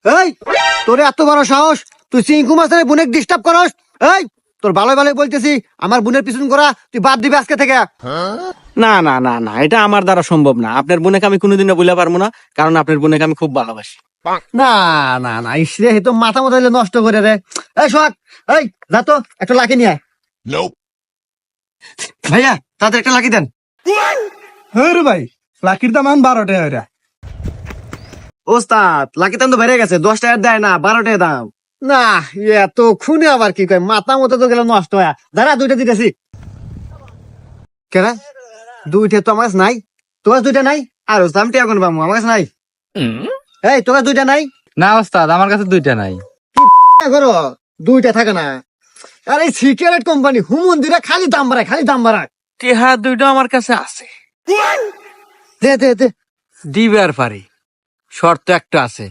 এই তোর এত বড় সাহস, তুই চিঙ্কু মাছের বোনের ডিস্টার্ব করস? এই তোর ভালো ভালো বলতেছি, আমার বোনের পিছন করা তুই বাদ দিবি আজকে থেকে। না না না না, এটা আমার দ্বারা সম্ভব না। আপনার বোনকে আমি কোনোদিনও বলে পারবো না, কারণ আপনার বোনকে আমি খুব ভালোবাসি। না না না, ইসরে তো মাথা মতো নষ্ট করে রে। এই সোহাগ, এই যা তো একটা লাকি নিয়ে আয়। ভাইয়া তাদের একটা লাকি দেন। হ্যাঁ রে ভাই, লাকির দাম এখন 12 টাকা ওইটা। ওস্তাদ লাকি দাম তো বেড়ে গেছে, 10 টাকার দেয় না, 12 টাকা দাম। না এত খুনে আবার কি কয়, মাথা মতো তো গেল নষ্ট হয়ে। দাঁড়া দুইটা দিতেছি। কেন দুইটা তো আমার কাছে নাই? তোমার দুইটা নাই? আর দামটি এখন পাবো, আমার কাছে নাই। এই তোমার দুইটা নাই? না ওস্তাদ, আমার কাছে 2টা নাই। করো দুইটা থাকে না। আর এই সিগারেট কোম্পানি হুমন্দিরা খালি দাম বাড়ায়, খালি দাম বাড়ায়। টেহা দুইটা আমার কাছে আছে, দে দে দে। দিবে আর পারি। শর্ত একটা আছে,